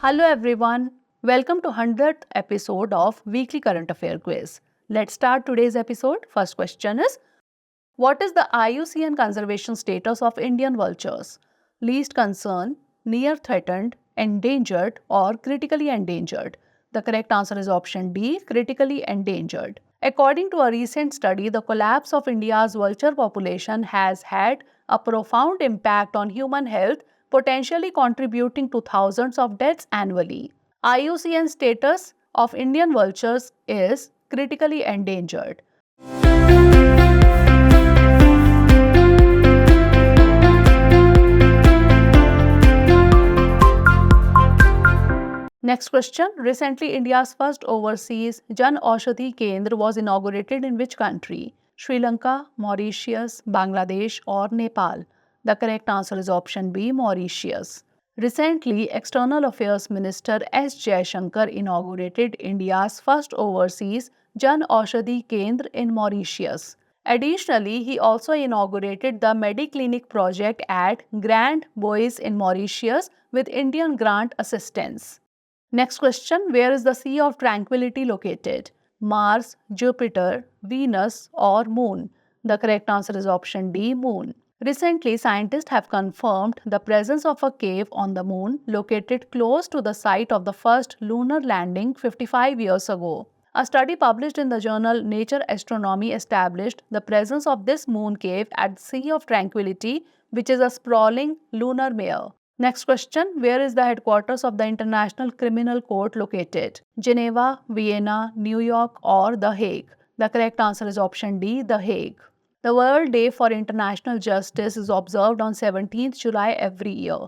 Hello everyone. Welcome to 100th episode of Weekly Current Affair Quiz. Let's start today's episode. First question is, what is the IUCN conservation status of Indian vultures? Least concern, near threatened, endangered or critically endangered? The correct answer is option D, critically endangered. According to a recent study, the collapse of India's vulture population has had a profound impact on human health, potentially contributing to thousands of deaths annually. IUCN status of Indian vultures is critically endangered. Next question. Recently, India's first overseas Jan Aushadhi Kendra was inaugurated in which country? Sri Lanka, Mauritius, Bangladesh or Nepal? The correct answer is option B, Mauritius. Recently, External Affairs Minister S. Jaishankar inaugurated India's first overseas Jan Aushadhi Kendra in Mauritius. Additionally, he also inaugurated the Mediclinic project at Grand Bois in Mauritius with Indian grant assistance. Next question. Where is the Sea of Tranquility located? Mars, Jupiter, Venus or Moon? The correct answer is option D, Moon. Recently, scientists have confirmed the presence of a cave on the Moon located close to the site of the first lunar landing 55 years ago. A study published in the journal Nature Astronomy established the presence of this moon cave at the Sea of Tranquility, which is a sprawling lunar mare. Next question. Where is the headquarters of the International Criminal Court located? Geneva, Vienna, New York or The Hague? The correct answer is option D, The Hague. The World Day for International Justice is observed on 17th July every year.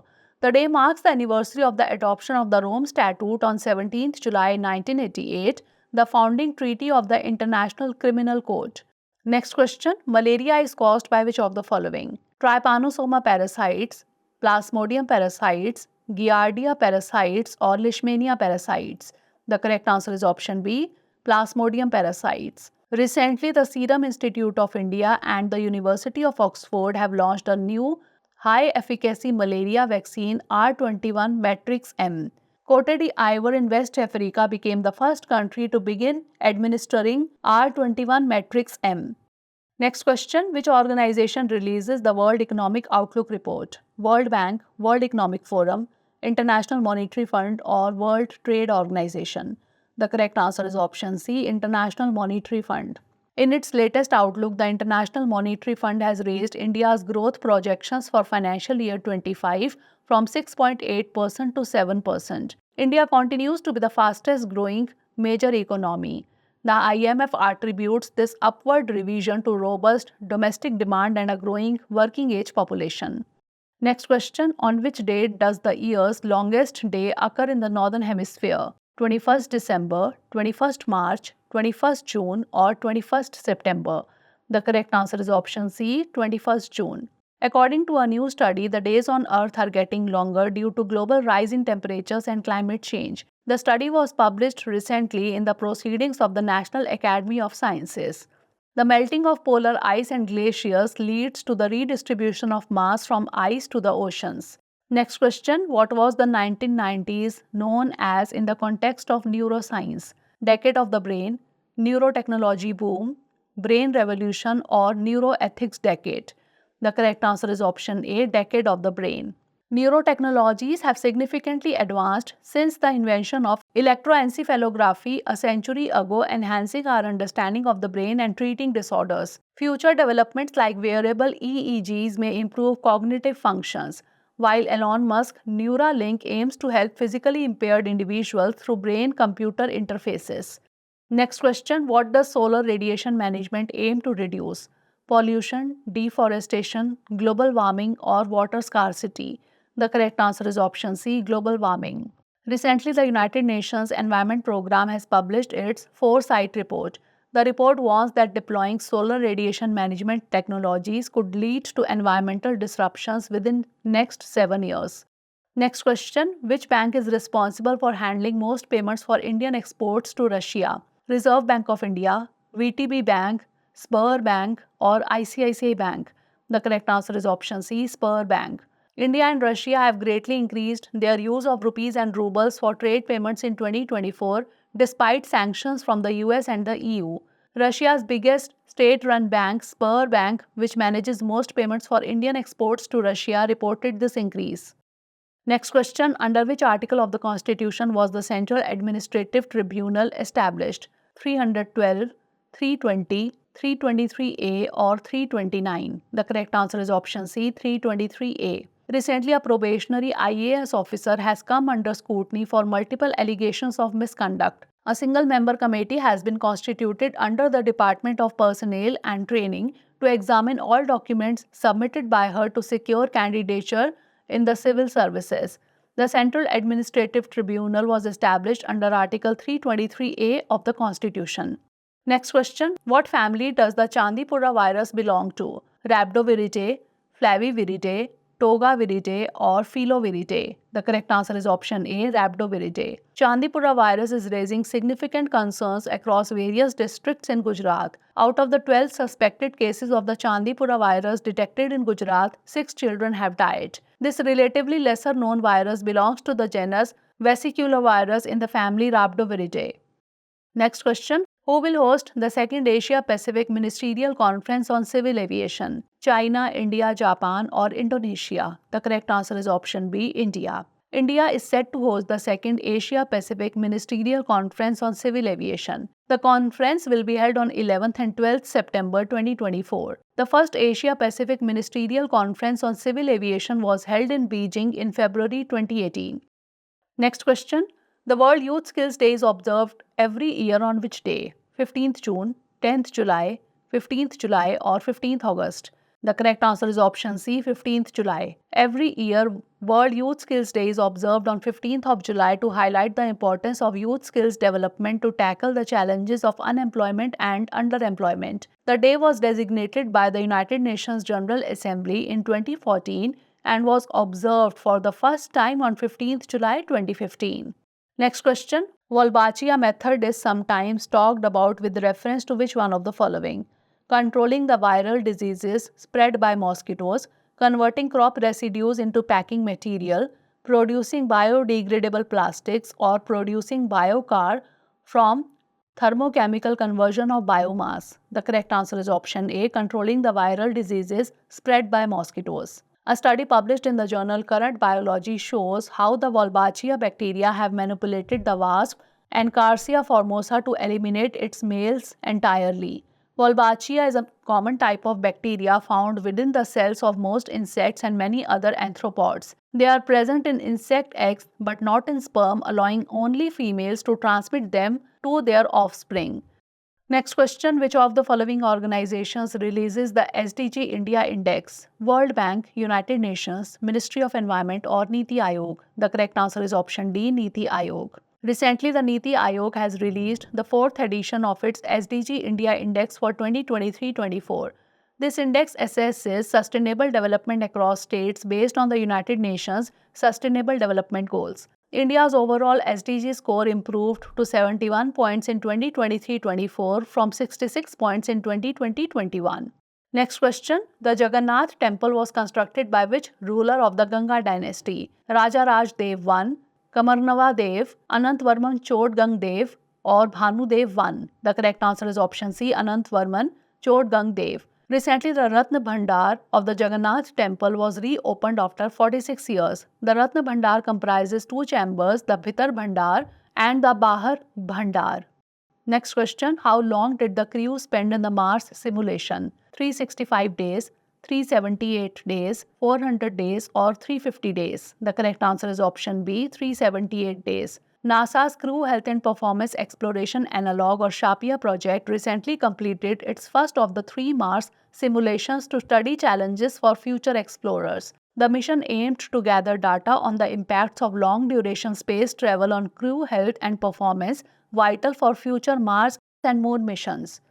The day marks the anniversary of the adoption of the Rome Statute on 17th July 1988, the founding treaty of the International Criminal Court. Next question. Malaria is caused by which of the following? Trypanosoma parasites, Plasmodium parasites, Giardia parasites or Leishmania parasites? The correct answer is option B, Plasmodium parasites. Recently, the Serum Institute of India and the University of Oxford have launched a new high-efficacy malaria vaccine R21 Matrix M. Cote d'Ivoire in West Africa became the first country to begin administering R21 Matrix M. Next question. Which organization releases the World Economic Outlook report? World Bank, World Economic Forum, International Monetary Fund or World Trade Organization? The correct answer is option C, International Monetary Fund. In its latest outlook, the International Monetary Fund has raised India's growth projections for financial year 25 from 6.8% to 7%. India continues to be the fastest growing major economy. The IMF attributes this upward revision to robust domestic demand and a growing working age population. Next question. On which date does the year's longest day occur in the Northern Hemisphere? 21st December, 21st March, 21st June or 21st September? The correct answer is option C, 21st June. According to a new study, the days on Earth are getting longer due to global rise in temperatures and climate change. The study was published recently in the Proceedings of the National Academy of Sciences. The melting of polar ice and glaciers leads to the redistribution of mass from ice to the oceans. Next question. What was the 1990s known as in the context of neuroscience? Decade of the brain, neurotechnology boom, brain revolution or neuroethics decade? The correct answer is option A, decade of the brain. Neurotechnologies have significantly advanced since the invention of electroencephalography a century ago, enhancing our understanding of the brain and treating disorders. Future developments like wearable EEGs may improve cognitive functions, while Elon Musk Neuralink aims to help physically impaired individuals through brain-computer interfaces. Next question. What does solar radiation management aim to reduce? Pollution, deforestation, global warming or water scarcity? The correct answer is option C, global warming. Recently, the United Nations Environment Programme has published its Foresight report. The report warns that deploying solar radiation management technologies could lead to environmental disruptions within next 7 years. Next question. Which bank is responsible for handling most payments for Indian exports to Russia? Reserve Bank of India, VTB Bank, Spur Bank or ICICI Bank? The correct answer is option C, Spur Bank. India and Russia have greatly increased their use of rupees and rubles for trade payments in 2024 despite sanctions from the US and the EU. Russia's biggest state-run bank, Sberbank, which manages most payments for Indian exports to Russia, reported this increase. Next question, under which article of the Constitution was the Central Administrative Tribunal established? 312, 320, 323A or 329? The correct answer is option C, 323A. Recently, a probationary IAS officer has come under scrutiny for multiple allegations of misconduct. A single-member committee has been constituted under the Department of Personnel and Training to examine all documents submitted by her to secure candidature in the civil services. The Central Administrative Tribunal was established under Article 323A of the Constitution. Next question, what family does the Chandipura virus belong to? Rhabdoviridae, Flaviviridae, Togaviridae or Filoviridae? The correct answer is option A, Rhabdoviridae. Chandipura virus is raising significant concerns across various districts in Gujarat. Out of the 12 suspected cases of the Chandipura virus detected in Gujarat, 6 children have died. This relatively lesser known virus belongs to the genus Vesiculovirus in the family Rhabdoviridae. Next question, who will host the second Asia Pacific Ministerial Conference on Civil Aviation? China, India, Japan or Indonesia? The correct answer is option B, India. India is set to host the second Asia Pacific Ministerial Conference on Civil Aviation. The conference will be held on 11th and 12th September 2024. The first Asia Pacific Ministerial Conference on Civil Aviation was held in Beijing in February 2018. Next question, the World Youth Skills Day is observed every year on which day? 15th June, 10th July, 15th July or 15th August? The correct answer is option C, 15th July. Every year, World Youth Skills Day is observed on 15th of July to highlight the importance of youth skills development to tackle the challenges of unemployment and underemployment. The day was designated by the United Nations General Assembly in 2014 and was observed for the first time on 15th July 2015. Next question, Wolbachia method is sometimes talked about with reference to which one of the following? Controlling the viral diseases spread by mosquitoes, converting crop residues into packing material, producing biodegradable plastics or producing biochar from thermochemical conversion of biomass. The correct answer is option A, controlling the viral diseases spread by mosquitoes. A study published in the journal Current Biology shows how the Wolbachia bacteria have manipulated the wasp Encarsia formosa to eliminate its males entirely. Wolbachia is a common type of bacteria found within the cells of most insects and many other arthropods. They are present in insect eggs but not in sperm, allowing only females to transmit them to their offspring. Next question, which of the following organizations releases the SDG India Index? World Bank, United Nations, Ministry of Environment or Niti Aayog? The correct answer is option D, Niti Aayog. Recently, the Niti Aayog has released the 4th edition of its SDG India Index for 2023-24. This index assesses sustainable development across states based on the United Nations Sustainable Development Goals. India's overall SDG score improved to 71 points in 2023-24 from 66 points in 2020-21. Next question, the Jagannath temple was constructed by which ruler of the Ganga dynasty? Raja Raj Dev I, Kamarnava Dev, Anantvarman Chodgang Dev or Bhanudev I? The correct answer is option C, Anantvarman Chodgang Dev. Recently, the Ratna Bhandar of the Jagannath temple was reopened after 46 years. The Ratna Bhandar comprises 2 chambers, the Bhitar Bhandar and the Bahar Bhandar. Next question, how long did the crew spend in the Mars simulation? 365 days, 378 days, 400 days or 350 days? The correct answer is option B, 378 days. NASA's Crew Health and Performance Exploration Analog or SHAPIA project recently completed its first of the 3 Mars simulations to study challenges for future explorers. The mission aimed to gather data on the impacts of long-duration space travel on crew health and performance, vital for future Mars and Moon missions.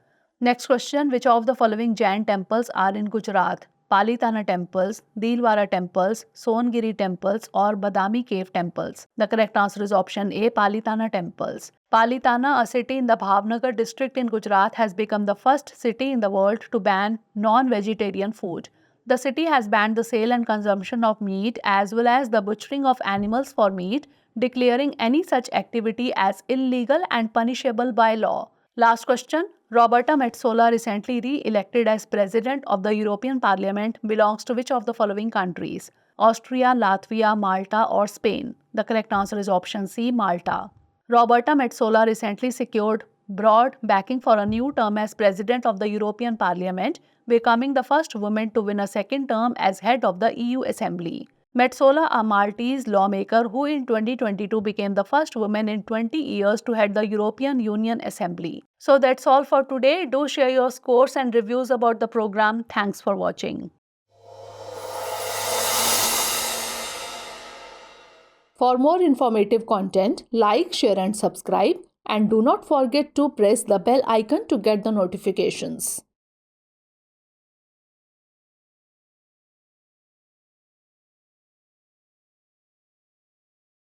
Next question, which of the following Jain temples are in Gujarat? Palitana temples, Dilwara temples, Songiri temples or Badami cave temples? The correct answer is option A, Palitana temples. Palitana, a city in the Bhavnagar district in Gujarat, has become the first city in the world to ban non-vegetarian food. The city has banned the sale and consumption of meat as well as the butchering of animals for meat, declaring any such activity as illegal and punishable by law. Last question. Roberta Metsola, recently re-elected as President of the European Parliament, belongs to which of the following countries? Austria, Latvia, Malta, or Spain? The correct answer is option C, Malta. Roberta Metsola recently secured broad backing for a new term as President of the European Parliament, becoming the first woman to win a second term as head of the EU Assembly. Metsola, a Maltese lawmaker who in 2022 became the first woman in 20 years to head the European Union Assembly. So that's all for today. Do share your scores and reviews about the program. Thanks for watching. For more informative content, like, share and subscribe, and do not forget to press the bell icon to get the notifications.